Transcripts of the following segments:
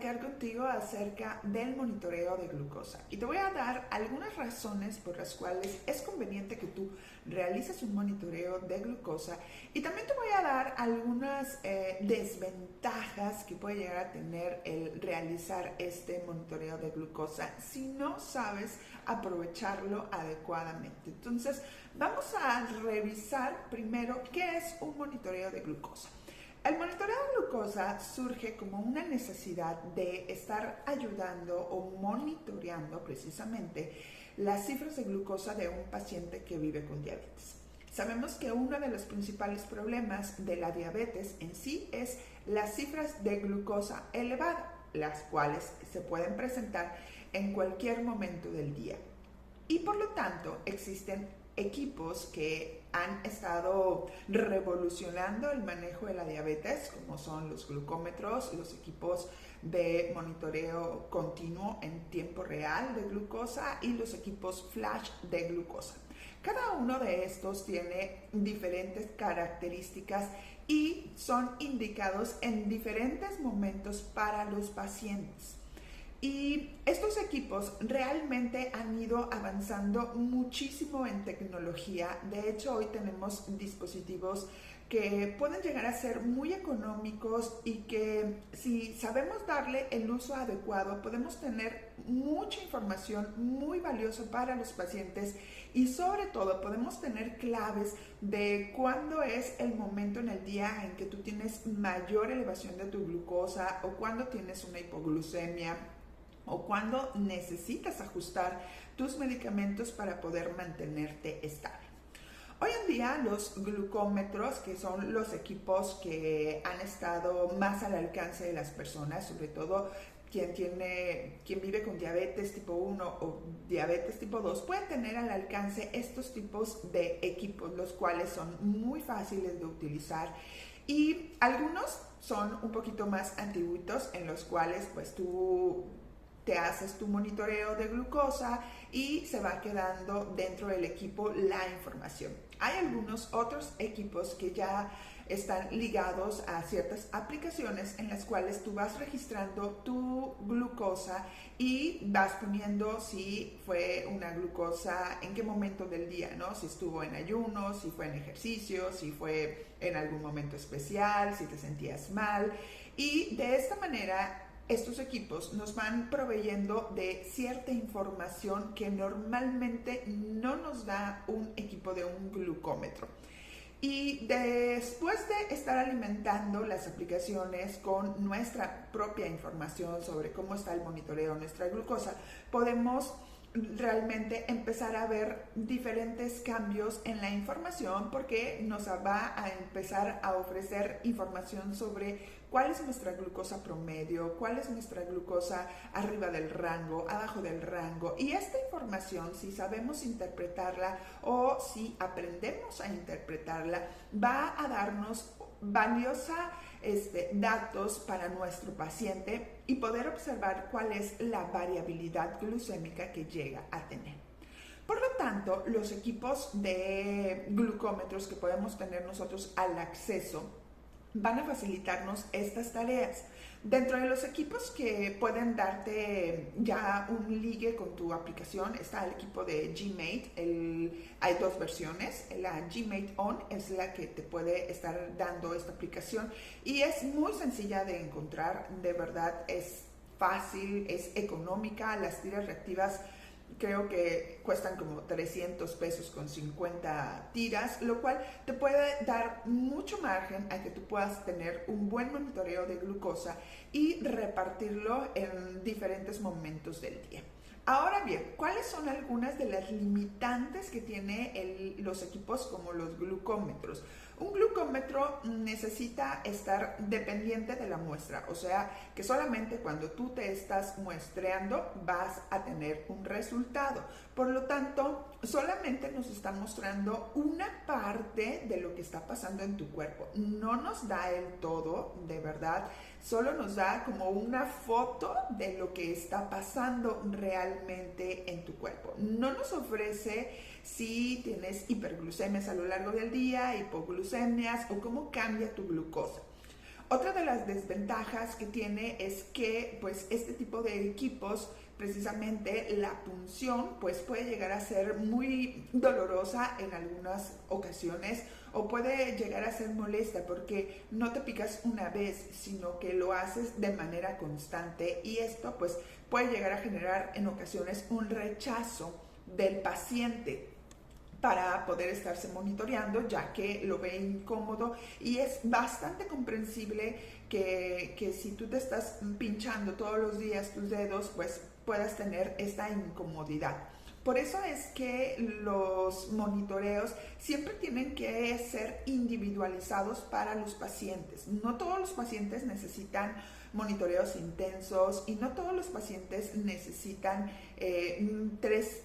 platicar contigo acerca del monitoreo de glucosa y te voy a dar algunas razones por las cuales es conveniente que tú realices un monitoreo de glucosa y también te voy a dar algunas desventajas que puede llegar a tener el realizar este monitoreo de glucosa si no sabes aprovecharlo adecuadamente. Entonces, vamos a revisar primero qué es un monitoreo de glucosa. El monitoreo de glucosa surge como una necesidad de estar ayudando o monitoreando precisamente las cifras de glucosa de un paciente que vive con diabetes. Sabemos que uno de los principales problemas de la diabetes en sí es las cifras de glucosa elevada, las cuales se pueden presentar en cualquier momento del día. Y por lo tanto existen equipos que han estado revolucionando el manejo de la diabetes, como son los glucómetros, los equipos de monitoreo continuo en tiempo real de glucosa y los equipos flash de glucosa. Cada uno de estos tiene diferentes características y son indicados en diferentes momentos para los pacientes. Y estos equipos realmente han ido avanzando muchísimo en tecnología. De hecho, hoy tenemos dispositivos que pueden llegar a ser muy económicos y que si sabemos darle el uso adecuado, podemos tener mucha información muy valiosa para los pacientes y sobre todo podemos tener claves de cuándo es el momento en el día en que tú tienes mayor elevación de tu glucosa o cuándo tienes una hipoglucemia o cuando necesitas ajustar tus medicamentos para poder mantenerte estable. Hoy en día los glucómetros, que son los equipos que han estado más al alcance de las personas, sobre todo quien vive con diabetes tipo 1 o diabetes tipo 2, puede tener al alcance estos tipos de equipos, los cuales son muy fáciles de utilizar y algunos son un poquito más antiguitos, en los cuales pues tú te haces tu monitoreo de glucosa y se va quedando dentro del equipo la información. Hay algunos otros equipos que ya están ligados a ciertas aplicaciones en las cuales tú vas registrando tu glucosa y vas poniendo si fue una glucosa, en qué momento del día, ¿no? Si estuvo en ayuno, si fue en ejercicio, si fue en algún momento especial, si te sentías mal. Y de esta manera estos equipos nos van proveyendo de cierta información que normalmente no nos da un equipo de un glucómetro. Y después de estar alimentando las aplicaciones con nuestra propia información sobre cómo está el monitoreo de nuestra glucosa, podemos realmente empezar a ver diferentes cambios en la información porque nos va a empezar a ofrecer información sobre cuál es nuestra glucosa promedio, cuál es nuestra glucosa arriba del rango, abajo del rango. Y esta información, si sabemos interpretarla o si aprendemos a interpretarla, va a darnos valiosa datos para nuestro paciente y poder observar cuál es la variabilidad glucémica que llega a tener. Por lo tanto, los equipos de glucómetros que podemos tener nosotros al acceso van a facilitarnos estas tareas. Dentro de los equipos que pueden darte ya un ligue con tu aplicación está el equipo de G-Mate. Hay dos versiones. La G-Mate On es la que te puede estar dando esta aplicación y es muy sencilla de encontrar. De verdad es fácil, es económica. Las tiras reactivas creo que cuestan como 300 pesos con 50 tiras, lo cual te puede dar mucho margen a que tú puedas tener un buen monitoreo de glucosa y repartirlo en diferentes momentos del día. Ahora bien, ¿cuáles son algunas de las limitantes que tiene los equipos como los glucómetros? Un glucómetro necesita estar dependiente de la muestra, o sea que solamente cuando tú te estás muestreando vas a tener un resultado. Por lo tanto, solamente nos está mostrando una parte de lo que está pasando en tu cuerpo. No nos da el todo, de verdad, solo nos da como una foto de lo que está pasando realmente en tu cuerpo. No nos ofrece si tienes hiperglucemias a lo largo del día, hipoglucemias o cómo cambia tu glucosa. Otra de las desventajas que tiene es que pues este tipo de equipos, precisamente la punción pues puede llegar a ser muy dolorosa en algunas ocasiones o puede llegar a ser molesta porque no te picas una vez, sino que lo haces de manera constante, y esto pues puede llegar a generar en ocasiones un rechazo del paciente para poder estarse monitoreando, ya que lo ve incómodo, y es bastante comprensible que si tú te estás pinchando todos los días tus dedos, pues puedas tener esta incomodidad. Por eso es que los monitoreos siempre tienen que ser individualizados para los pacientes. No todos los pacientes necesitan monitoreos intensos y no todos los pacientes necesitan 3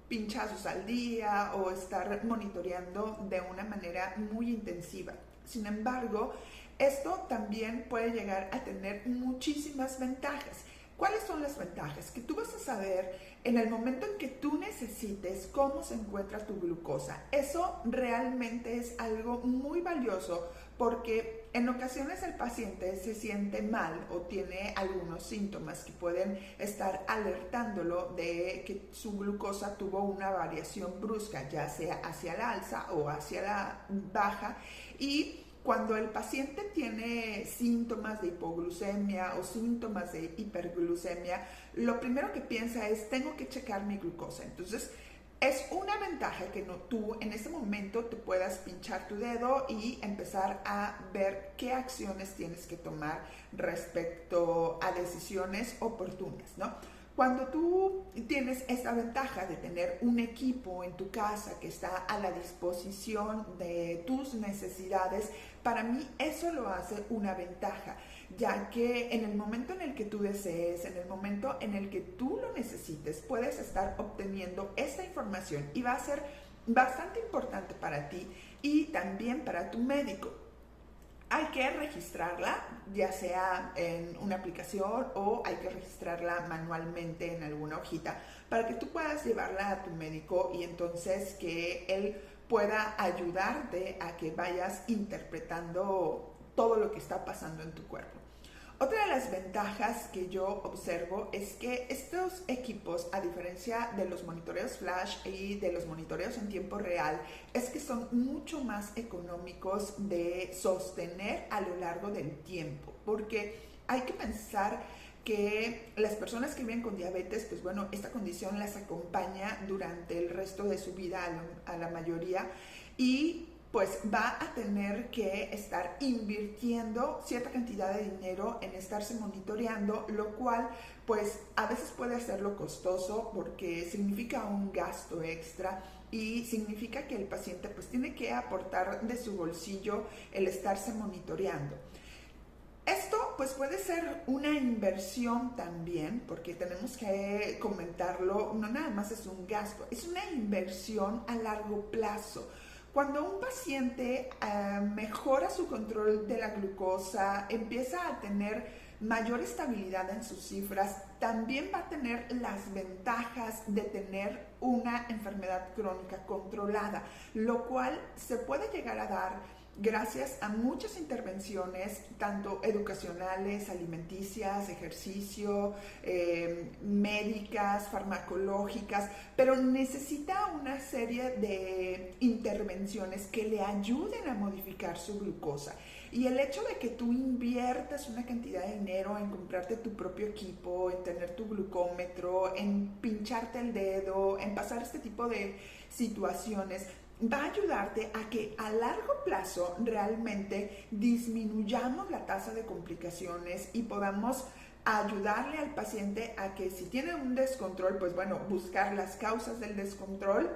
pinchazos al día o estar monitoreando de una manera muy intensiva. Sin embargo, esto también puede llegar a tener muchísimas ventajas. ¿Cuáles son las ventajas? Que tú vas a saber en el momento en que tú necesites cómo se encuentra tu glucosa. Eso realmente es algo muy valioso, porque en ocasiones el paciente se siente mal o tiene algunos síntomas que pueden estar alertándolo de que su glucosa tuvo una variación brusca, ya sea hacia la alza o hacia la baja, y cuando el paciente tiene síntomas de hipoglucemia o síntomas de hiperglucemia, lo primero que piensa es: tengo que checar mi glucosa. Entonces, es una ventaja que tú en ese momento te puedas pinchar tu dedo y empezar a ver qué acciones tienes que tomar respecto a decisiones oportunas, ¿no? Cuando tú tienes esta ventaja de tener un equipo en tu casa que está a la disposición de tus necesidades, para mí eso lo hace una ventaja, ya que en el momento en el que tú desees, en el momento en el que tú lo necesites, puedes estar obteniendo esta información, y va a ser bastante importante para ti y también para tu médico. Hay que registrarla, ya sea en una aplicación o hay que registrarla manualmente en alguna hojita para que tú puedas llevarla a tu médico y entonces que él pueda ayudarte a que vayas interpretando todo lo que está pasando en tu cuerpo. Otra de las ventajas que yo observo es que estos equipos, a diferencia de los monitoreos flash y de los monitoreos en tiempo real, es que son mucho más económicos de sostener a lo largo del tiempo, porque hay que pensar que las personas que viven con diabetes, pues bueno, esta condición las acompaña durante el resto de su vida a la mayoría, y pues va a tener que estar invirtiendo cierta cantidad de dinero en estarse monitoreando, lo cual pues a veces puede hacerlo costoso porque significa un gasto extra y significa que el paciente pues tiene que aportar de su bolsillo el estarse monitoreando. Esto pues puede ser una inversión también, porque tenemos que comentarlo, no nada más es un gasto, es una inversión a largo plazo. Cuando un paciente mejora su control de la glucosa, empieza a tener mayor estabilidad en sus cifras, también va a tener las ventajas de tener una enfermedad crónica controlada, lo cual se puede llegar a dar gracias a muchas intervenciones, tanto educacionales, alimenticias, ejercicio, médicas, farmacológicas, pero necesita una serie de intervenciones que le ayuden a modificar su glucosa. Y el hecho de que tú inviertas una cantidad de dinero en comprarte tu propio equipo, en tener tu glucómetro, en pincharte el dedo, en pasar este tipo de situaciones, va a ayudarte a que a largo plazo realmente disminuyamos la tasa de complicaciones y podamos ayudarle al paciente a que si tiene un descontrol, pues bueno, buscar las causas del descontrol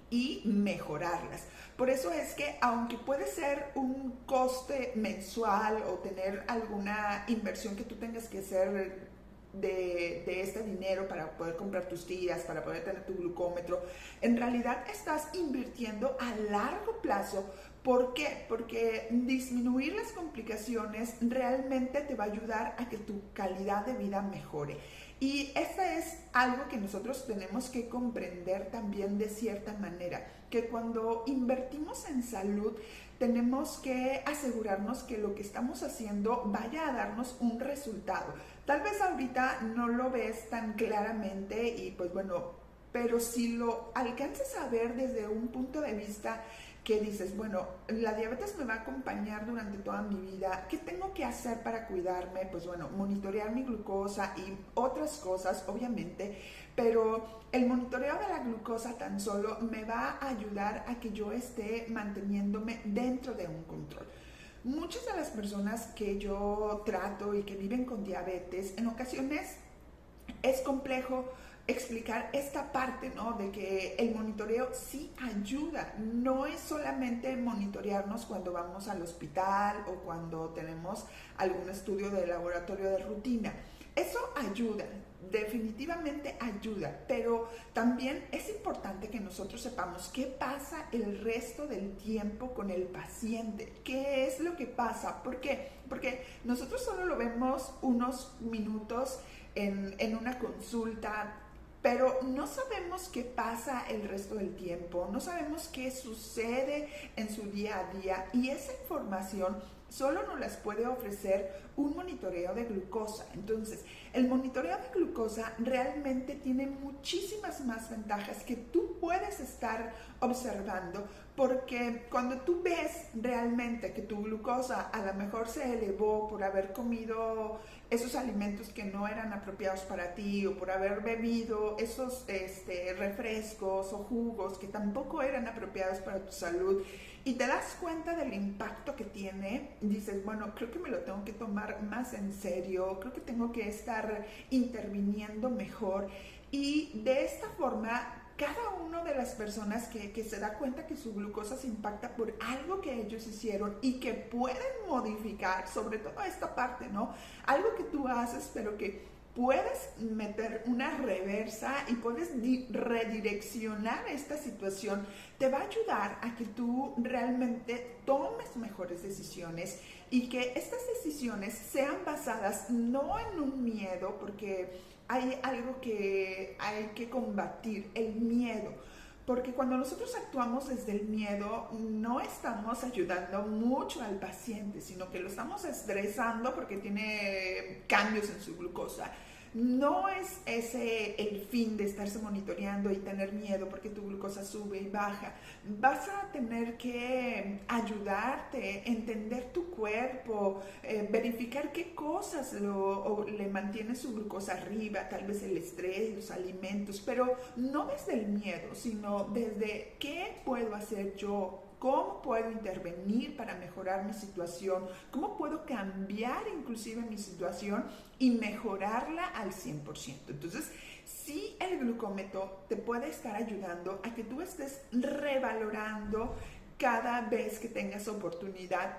y mejorarlas. Por eso es que aunque puede ser un coste mensual o tener alguna inversión que tú tengas que hacer de este dinero para poder comprar tus tiras, para poder tener tu glucómetro, en realidad estás invirtiendo a largo plazo. ¿Por qué? Porque disminuir las complicaciones realmente te va a ayudar a que tu calidad de vida mejore. Y esto es algo que nosotros tenemos que comprender también de cierta manera, que cuando invertimos en salud, tenemos que asegurarnos que lo que estamos haciendo vaya a darnos un resultado. Tal vez ahorita no lo ves tan claramente y pues bueno, pero si lo alcanzas a ver desde un punto de vista que dices, bueno, la diabetes me va a acompañar durante toda mi vida, ¿qué tengo que hacer para cuidarme? Pues bueno, monitorear mi glucosa y otras cosas, obviamente, pero el monitoreo de la glucosa tan solo me va a ayudar a que yo esté manteniéndome dentro de un control. Muchas de las personas que yo trato y que viven con diabetes, en ocasiones es complejo explicar esta parte, ¿no? De que el monitoreo sí ayuda, no es solamente monitorearnos cuando vamos al hospital o cuando tenemos algún estudio de laboratorio de rutina. Eso ayuda, definitivamente ayuda, pero también es importante que nosotros sepamos qué pasa el resto del tiempo con el paciente, qué es lo que pasa, ¿por qué? Porque nosotros solo lo vemos unos minutos en una consulta, pero no sabemos qué pasa el resto del tiempo, no sabemos qué sucede en su día a día y esa información solo nos las puede ofrecer un monitoreo de glucosa. Entonces, el monitoreo de glucosa realmente tiene muchísimas más ventajas que tú puedes estar observando, porque cuando tú ves realmente que tu glucosa a lo mejor se elevó por haber comido esos alimentos que no eran apropiados para ti o por haber bebido esos refrescos o jugos que tampoco eran apropiados para tu salud, y te das cuenta del impacto que tiene, dices, bueno, creo que me lo tengo que tomar más en serio, creo que tengo que estar interviniendo mejor. Y de esta forma, cada una de las personas que se da cuenta que su glucosa se impacta por algo que ellos hicieron y que pueden modificar, sobre todo esta parte, ¿no? Algo que tú haces, pero que puedes meter una reversa y puedes redireccionar esta situación, te va a ayudar a que tú realmente tomes mejores decisiones y que estas decisiones sean basadas no en un miedo, porque hay algo que hay que combatir, el miedo. Porque cuando nosotros actuamos desde el miedo, no estamos ayudando mucho al paciente, sino que lo estamos estresando porque tiene cambios en su glucosa. No es ese el fin de estarse monitoreando y tener miedo porque tu glucosa sube y baja. Vas a tener que ayudarte, entender tu cuerpo, verificar qué cosas le mantiene su glucosa arriba, tal vez el estrés, los alimentos, pero no desde el miedo, sino desde qué puedo hacer yo. ¿Cómo puedo intervenir para mejorar mi situación? ¿Cómo puedo cambiar inclusive mi situación y mejorarla al 100%? Entonces, sí, el glucómetro te puede estar ayudando a que tú estés revalorando cada vez que tengas oportunidad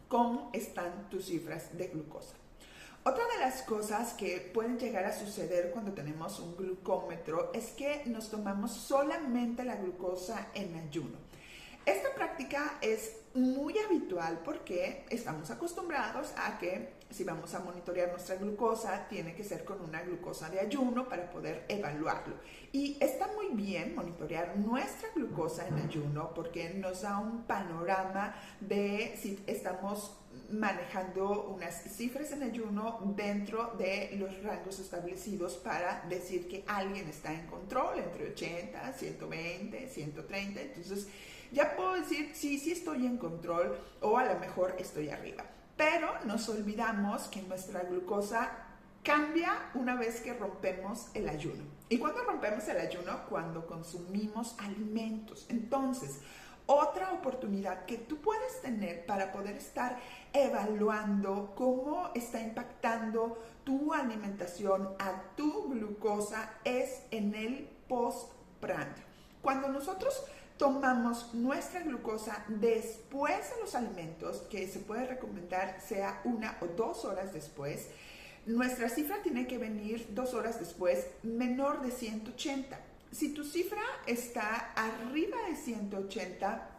cómo están tus cifras de glucosa. Otra de las cosas que pueden llegar a suceder cuando tenemos un glucómetro es que nos tomamos solamente la glucosa en ayuno. Esta práctica es muy habitual porque estamos acostumbrados a que si vamos a monitorear nuestra glucosa, tiene que ser con una glucosa de ayuno para poder evaluarlo. Y está muy bien monitorear nuestra glucosa en ayuno porque nos da un panorama de si estamos manejando unas cifras en ayuno dentro de los rangos establecidos para decir que alguien está en control entre 80, 120, 130. Entonces, ya puedo decir, sí estoy en control o a lo mejor estoy arriba. Pero nos olvidamos que nuestra glucosa cambia una vez que rompemos el ayuno. ¿Y cuándo rompemos el ayuno? Cuando consumimos alimentos. Entonces, otra oportunidad que tú puedes tener para poder estar evaluando cómo está impactando tu alimentación a tu glucosa es en el postprandio. Cuando nosotros tomamos nuestra glucosa después de los alimentos, que se puede recomendar sea 1 o 2 horas después, nuestra cifra tiene que venir 2 horas después menor de 180. Si tu cifra está arriba de 180,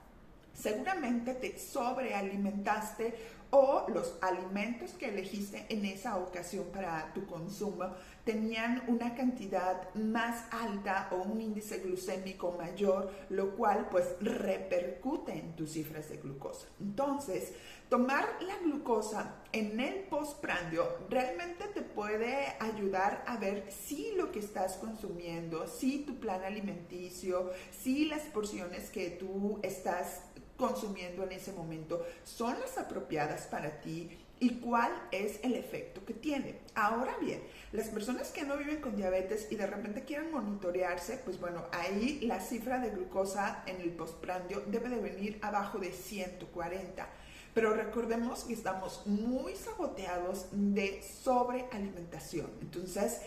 seguramente te sobrealimentaste o los alimentos que elegiste en esa ocasión para tu consumo te tenían una cantidad más alta o un índice glucémico mayor, lo cual pues repercute en tus cifras de glucosa. Entonces, tomar la glucosa en el postprandio realmente te puede ayudar a ver si lo que estás consumiendo, si tu plan alimenticio, si las porciones que tú estás consumiendo en ese momento son las apropiadas para ti y cuál es el efecto que tiene. Ahora bien, las personas que no viven con diabetes y de repente quieren monitorearse, pues bueno, ahí la cifra de glucosa en el postprandio debe de venir abajo de 140. Pero recordemos que estamos muy saboteados de sobrealimentación. Entonces,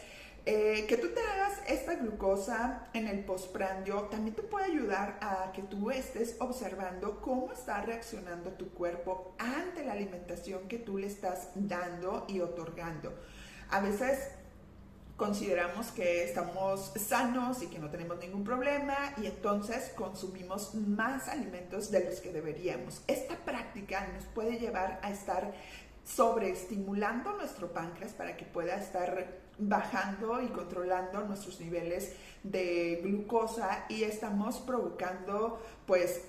que tú te hagas esta glucosa en el postprandio también te puede ayudar a que tú estés observando cómo está reaccionando tu cuerpo ante la alimentación que tú le estás dando y otorgando. A veces consideramos que estamos sanos y que no tenemos ningún problema y entonces consumimos más alimentos de los que deberíamos. Esta práctica nos puede llevar a estar sobreestimulando nuestro páncreas para que pueda estar bajando y controlando nuestros niveles de glucosa y estamos provocando pues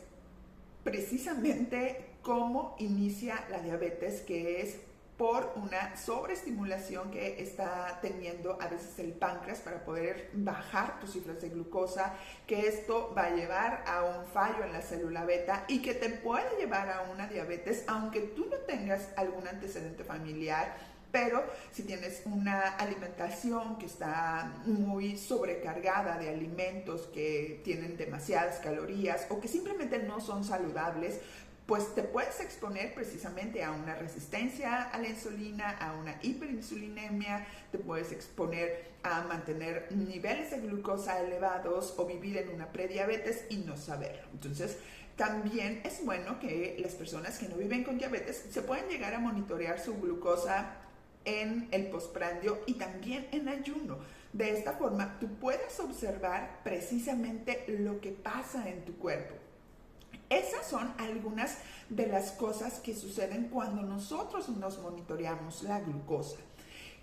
precisamente cómo inicia la diabetes, que es por una sobreestimulación que está teniendo a veces el páncreas para poder bajar tus cifras de glucosa, que esto va a llevar a un fallo en la célula beta y que te puede llevar a una diabetes aunque tú no tengas algún antecedente familiar. Pero si tienes una alimentación que está muy sobrecargada de alimentos que tienen demasiadas calorías o que simplemente no son saludables, pues te puedes exponer precisamente a una resistencia a la insulina, a una hiperinsulinemia, te puedes exponer a mantener niveles de glucosa elevados o vivir en una prediabetes y no saberlo. Entonces, también es bueno que las personas que no viven con diabetes se puedan llegar a monitorear su glucosa en el postprandio y también en ayuno. De esta forma, tú puedes observar precisamente lo que pasa en tu cuerpo. Esas son algunas de las cosas que suceden cuando nosotros nos monitoreamos la glucosa.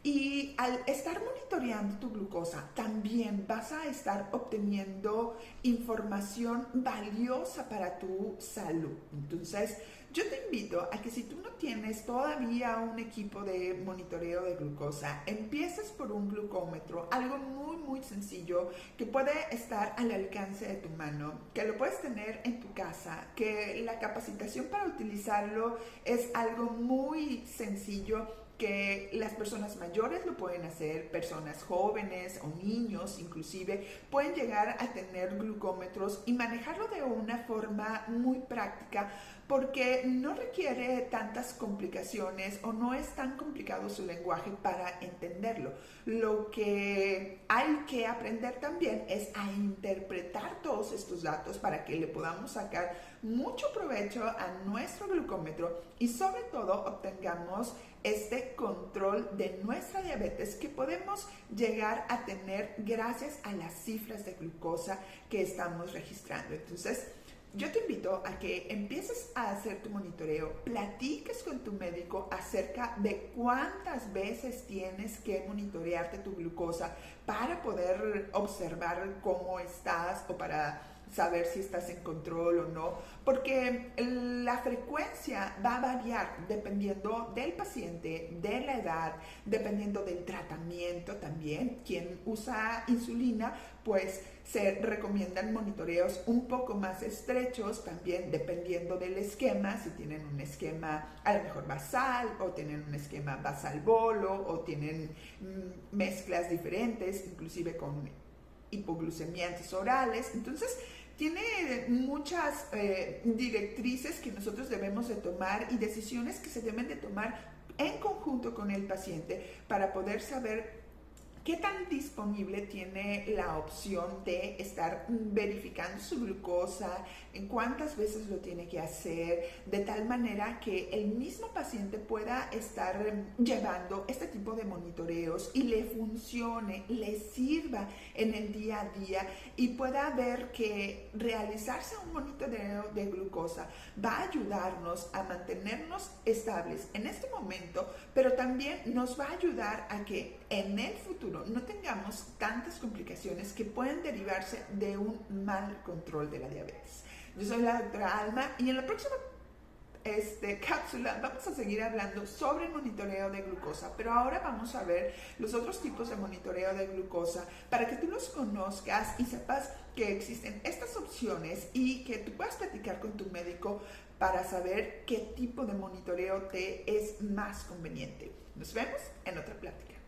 Y al estar monitoreando tu glucosa, también vas a estar obteniendo información valiosa para tu salud. Entonces, yo te invito a que si tú no tienes todavía un equipo de monitoreo de glucosa, empieces por un glucómetro, algo muy sencillo que puede estar al alcance de tu mano, que lo puedes tener en tu casa, que la capacitación para utilizarlo es algo muy sencillo, que las personas mayores lo pueden hacer, personas jóvenes o niños inclusive pueden llegar a tener glucómetros y manejarlo de una forma muy práctica porque no requiere tantas complicaciones o no es tan complicado su lenguaje para entenderlo. Lo que hay que aprender también es a interpretar todos estos datos para que le podamos sacar mucho provecho a nuestro glucómetro y sobre todo obtengamos este control de nuestra diabetes que podemos llegar a tener gracias a las cifras de glucosa que estamos registrando. Entonces, yo te invito a que empieces a hacer tu monitoreo, platiques con tu médico acerca de cuántas veces tienes que monitorearte tu glucosa para poder observar cómo estás o para saber si estás en control o no, porque la frecuencia va a variar dependiendo del paciente, de la edad, dependiendo del tratamiento también. Quien usa insulina, pues se recomiendan monitoreos un poco más estrechos también dependiendo del esquema, si tienen un esquema a lo mejor basal o tienen un esquema basal-bolo o tienen mezclas diferentes, inclusive con hipoglucemiantes orales. Entonces, tiene muchas directrices que nosotros debemos de tomar y decisiones que se deben de tomar en conjunto con el paciente para poder saber qué tan disponible tiene la opción de estar verificando su glucosa, en cuántas veces lo tiene que hacer, de tal manera que el mismo paciente pueda estar llevando este tipo de monitoreos y le funcione, le sirva en el día a día y pueda ver que realizarse un monitoreo de glucosa va a ayudarnos a mantenernos estables en este momento, pero también nos va a ayudar a que en el futuro futuro no tengamos tantas complicaciones que pueden derivarse de un mal control de la diabetes. Yo soy la doctora Alma y en la próxima cápsula vamos a seguir hablando sobre el monitoreo de glucosa, pero ahora vamos a ver los otros tipos de monitoreo de glucosa para que tú los conozcas y sepas que existen estas opciones y que tú puedas platicar con tu médico para saber qué tipo de monitoreo te es más conveniente. Nos vemos en otra plática.